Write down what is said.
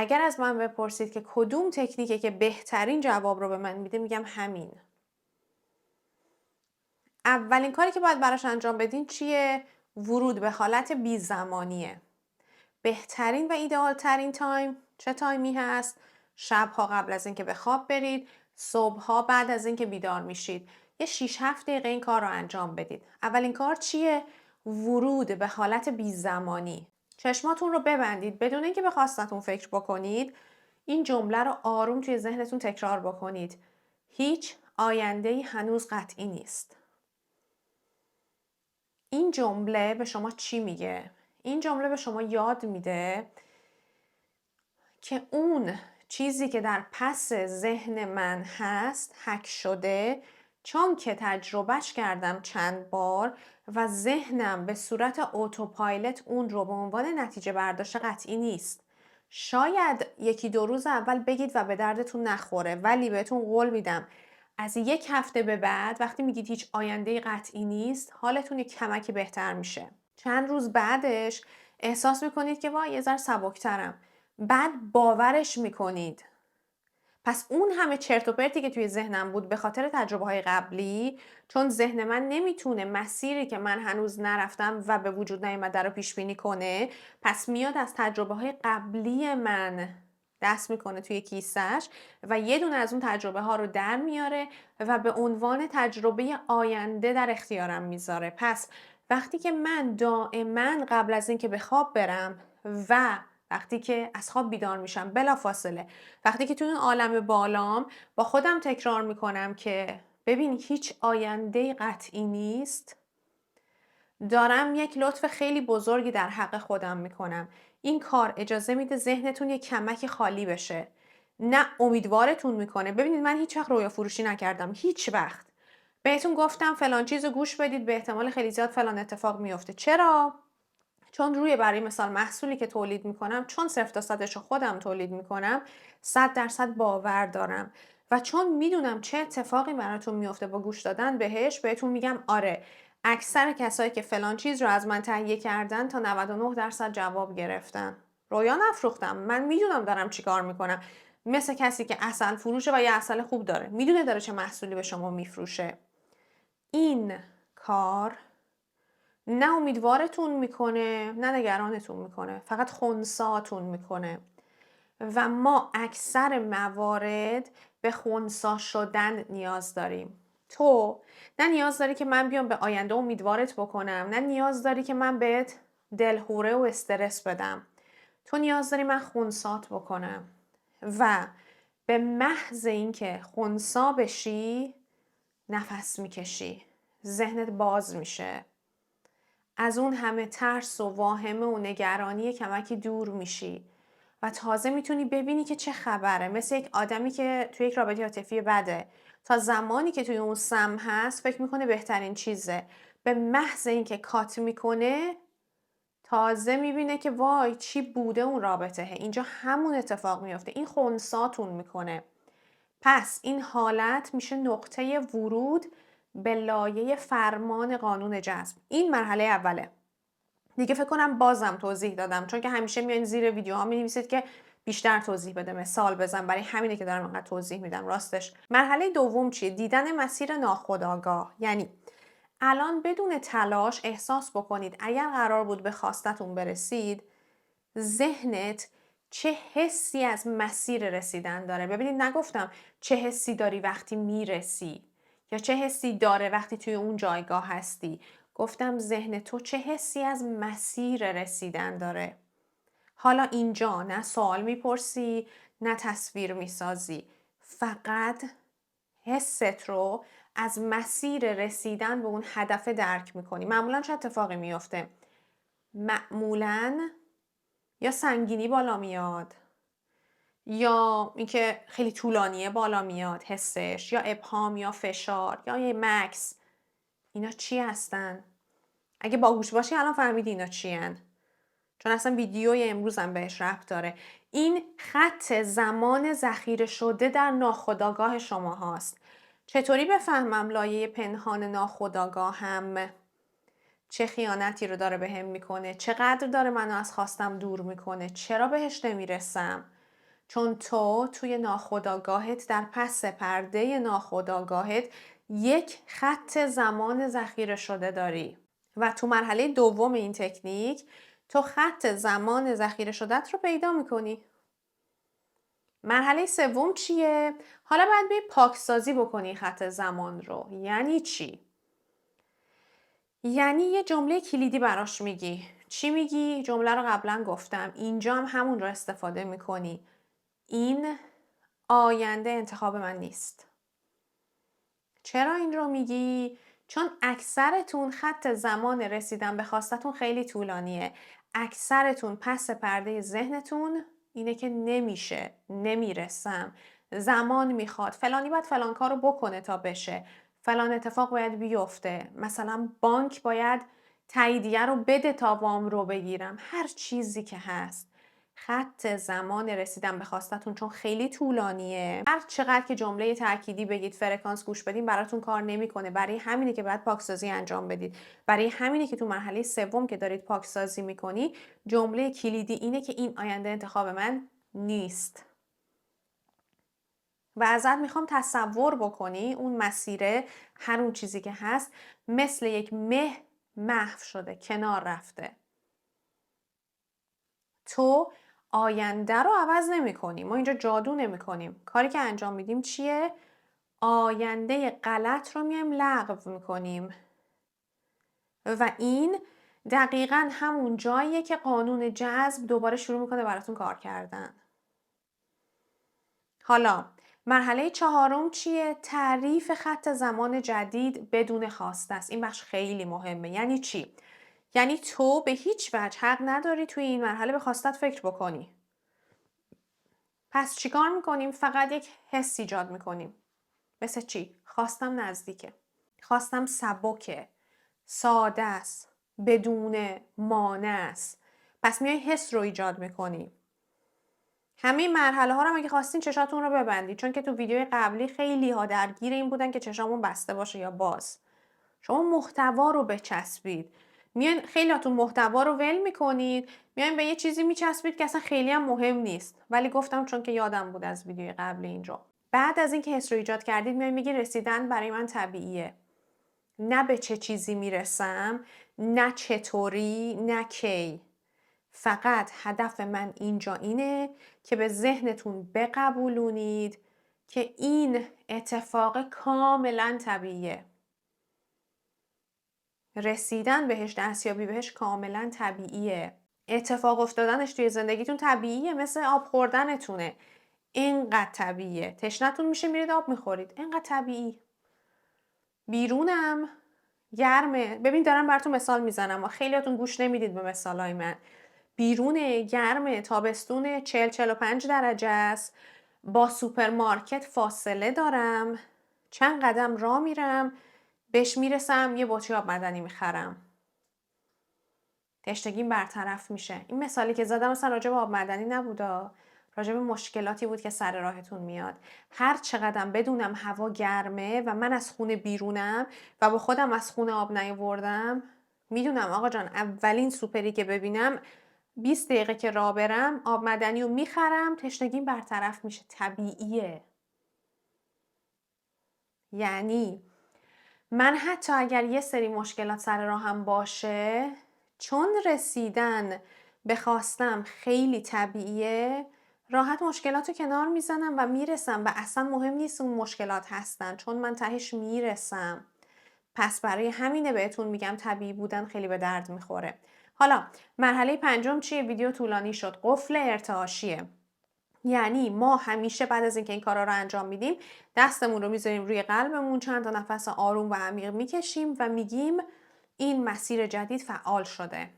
اگر از من بپرسید که کدوم تکنیکه که بهترین جواب رو به من میده، میگم همین. اولین کاری که باید براش انجام بدین چیه؟ ورود به حالت بی زمانیه. بهترین و ایدئال ترین تایم چه تایمی هست؟ شبها قبل از اینکه به خواب برید، صبحها بعد از اینکه بیدار میشید. یه 6-7 دقیقه این کار رو انجام بدید. اولین کار چیه؟ ورود به حالت بی زمانی. چشماتون رو ببندید بدون اینکه به خواستتون فکر بکنید. این جمله رو آروم توی ذهنتون تکرار بکنید. هیچ آینده‌ای هنوز قطعی نیست. این جمله به شما چی میگه؟ این جمله به شما یاد میده که اون چیزی که در پس ذهن من هست هک شده، چون که تجربهش کردم چند بار و ذهنم به صورت اتوپایلوت اون رو به عنوان نتیجه برداشت قطعی نیست. شاید 1-2 روز اول بگید و به دردتون نخوره، ولی بهتون قول میدم از 1 هفته به بعد وقتی میگید هیچ آینده قطعی نیست، حالتون یک کمکی بهتر میشه. چند روز بعدش احساس میکنید که وای یه ذره سبکترم. بعد باورش میکنید. پس اون همه چرت و پرتی که توی ذهنم بود به خاطر تجربه‌های قبلی، چون ذهن من نمیتونه مسیری که من هنوز نرفتم و به وجود نیامده رو پیش بینی کنه، پس میاد از تجربه‌های قبلی من دست میکنه توی کیسش و یه دونه از اون تجربه ها رو در میاره و به عنوان تجربه آینده در اختیارم میذاره. پس وقتی که من دائما قبل از اینکه به خواب برم و وقتی که از خواب بیدار میشم بلافاصله، وقتی که توی اون عالم بالام با خودم تکرار میکنم که ببین هیچ آینده قطعی نیست، دارم یک لطف خیلی بزرگی در حق خودم میکنم. این کار اجازه میده ذهنتون یک کمکی خالی بشه. نه امیدوارتون میکنه. ببینید من هیچ وقت رویا فروشی نکردم، هیچ وقت. بهتون گفتم فلان چیزو گوش بدید به احتمال خیلی زیاد فلان اتفاق میفته. چرا؟ چون روی برای مثال محصولی که تولید میکنم، چون 0 تا 100 رو خودم تولید میکنم، 100% باور دارم و چون میدونم چه اتفاقی براتون میفته با گوش دادن بهش، بهتون میگم آره اکثر کسایی که فلان چیز رو از من تهیه کردن تا 99% جواب گرفتن. رویا نفروختم، من میدونم دارم چیکار میکنم. مثل کسی که عسل فروشه و یه عسل خوب داره، میدونه داره چه محصولی به شما میفروشه. این کار نه امیدوارتون میکنه نه نگرانتون میکنه، فقط خنثاتون میکنه و ما اکثر موارد به خنثی شدن نیاز داریم. تو نه نیاز داری که من بیام به آینده امیدوارت بکنم، نه نیاز داری که من بهت دلهوره و استرس بدم. تو نیاز داری من خنثات بکنم و به محض اینکه خنثی بشی نفس میکشی، ذهنت باز میشه، از اون همه ترس و واهمه و نگرانی کمکی دور میشی و تازه میتونی ببینی که چه خبره. مثل یک آدمی که توی یک رابطه عاطفی بده، تا زمانی که توی اون سم هست فکر میکنه بهترین چیزه. به محض اینکه کات میکنه تازه میبینه که وای چی بوده اون رابطه. اینجا همون اتفاق میفته. این خنثاتون میکنه. پس این حالت میشه نقطه ورود به لایه فرمان قانون جذب. این مرحله اوله. دیگه فکر کنم بازم توضیح دادم، چون که همیشه میان زیر ویدیوها مینویسید که بیشتر توضیح بده، مثال بزن، برای همینه که دارم اینقدر توضیح میدم. راستش مرحله دوم چیه؟ دیدن مسیر ناخودآگاه. یعنی الان بدون تلاش احساس بکنید اگر قرار بود به خواستتون برسید، ذهنت چه حسی از مسیر رسیدن داره. ببینید نگفتم چه حسی داری وقتی میرسی یا چه حسی داره وقتی توی اون جایگاه هستی. گفتم ذهن تو چه حسی از مسیر رسیدن داره. حالا اینجا نه سوال میپرسی نه تصویر میسازی، فقط حست رو از مسیر رسیدن به اون هدف درک میکنی. معمولا چه اتفاقی میفته؟ معمولا یا سنگینی بالا میاد، یا اینکه خیلی طولانیه بالا میاد حسش، یا ابهام یا فشار یا یه مکس. اینا چی هستن؟ اگه باهوش باشی الان فهمیدی اینا چی هن. چون اصلا ویدیوی امروز هم بهش ربط داره. این خط زمان ذخیره شده در ناخودآگاه شما هاست. چطوری بفهمم لایه پنهان ناخودآگاهم چه خیانتی رو داره بهم میکنه؟ چقدر داره منو از خواستم دور میکنه؟ چرا بهش نمیرسم؟ چون تو توی ناخودآگاهت، در پس پرده ناخودآگاهت یک خط زمان ذخیره شده داری و تو مرحله دوم این تکنیک تو خط زمان ذخیره شدت رو پیدا میکنی. مرحله سوم چیه؟ حالا باید بری پاکسازی بکنی خط زمان رو. یعنی چی؟ یعنی یه جمله کلیدی براش میگی. چی میگی؟ جمله رو قبلا گفتم. اینجا هم همون رو استفاده میکنی. این آینده انتخاب من نیست. چرا این رو میگی؟ چون اکثرتون خط زمان رسیدن به خواستتون خیلی طولانیه. اکثرتون پس پرده ذهنتون اینه که نمیشه، نمیرسم، زمان میخواد، فلانی باید فلان کارو بکنه تا بشه، فلان اتفاق باید بیفته، مثلا بانک باید تاییدیه رو بده تا وام رو بگیرم، هر چیزی که هست. خط زمان رسیدن به خواستتون چون خیلی طولانیه، هر چقدر که جمله تأکیدی بگید، فرکانس گوش بدین، براتون کار نمیکنه. برای همینه که باید پاکسازی انجام بدید. برای همینه که تو مرحله سوم که دارید پاکسازی میکنی، جمله کلیدی اینه که این آینده انتخاب من نیست. و ازت میخوام تصور بکنی اون مسیره، هر اون چیزی که هست، مثل یک مه محو شده، کنار رفته. تو آینده رو عوض نمی کنیم. ما اینجا جادو نمی کنیم. کاری که انجام میدیم چیه؟ آینده غلط رو میایم لغو میکنیم. و این دقیقاً همون جاییه که قانون جذب دوباره شروع میکنه براتون کار کردن. حالا مرحله چهارم چیه؟ تعریف خط زمان جدید بدون خواسته است. این بخش خیلی مهمه. یعنی چی؟ یعنی تو به هیچ وجه حق نداری توی این مرحله به خواستت فکر بکنی. پس چیکار میکنیم؟ فقط یک حس ایجاد میکنیم. مثل چی؟ خواستم نزدیکه. خواستم سبکه. ساده است. بدون مانع است. پس میای حس رو ایجاد میکنی. همه مرحله ها رو اگه خواستین چشاتون رو ببندید، چون که تو ویدیو قبلی خیلی ها درگیر این بودن که چشامون بسته باشه یا باز. شما محتوا رو بچسبید. میان خیلیاتون محتوا رو ول میکنید، میان به یه چیزی میچسبید که اصلا خیلی هم مهم نیست، ولی گفتم چون که یادم بود از ویدیوی قبل این رو. بعد از اینکه حس رو ایجاد کردید میان میگی رسیدن برای من طبیعیه. نه به چه چیزی میرسم، نه چطوری، نه کی. فقط هدف من اینجا اینه که به ذهنتون بقبولونید که این اتفاق کاملا طبیعیه. رسیدن بهش، دستیابی بهش کاملا طبیعیه. اتفاق افتادنش توی زندگیتون طبیعیه، مثل آب خوردنتونه. اینقدر طبیعیه. تشنتون میشه میرید آب میخورید. اینقدر طبیعی. بیرونم گرمه. ببین دارم براتون مثال میزنم و خیلیاتون گوش نمیدید به مثالای من. بیرونه گرمه، تابستون 40-45 درجه است. با سوپرمارکت فاصله دارم. چند قدم راه میرم، بهش میرسم، یه بطری آب معدنی میخرم. تشنگیم برطرف میشه. این مثالی که زدم مثلا راجع به آب معدنی نبودا، راجع به مشکلاتی بود که سر راهتون میاد. هر چقدرم بدونم هوا گرمه و من از خونه بیرونم و با خودم از خونه آب نیاوردم، میدونم آقا جان اولین سوپری که ببینم 20 دقیقه که راه برم آب معدنی رو میخرم، تشنگیم برطرف میشه. طبیعیه. یعنی من حتی اگر یه سری مشکلات سر راهم باشه، چون رسیدن به خواستم خیلی طبیعیه، راحت مشکلات رو کنار میزنم و میرسم و اصلا مهم نیست اون مشکلات هستن، چون من تهش میرسم. پس برای همینه بهتون میگم طبیعی بودن خیلی به درد میخوره. حالا مرحله پنجم چیه؟ ویدیو طولانی شد. قفل ارتعاشیه. یعنی ما همیشه بعد از اینکه این کارا رو انجام میدیم، دستمون رو میذاریم روی قلبمون، چند تا نفس آروم و عمیق میکشیم و میگیم این مسیر جدید فعال شده.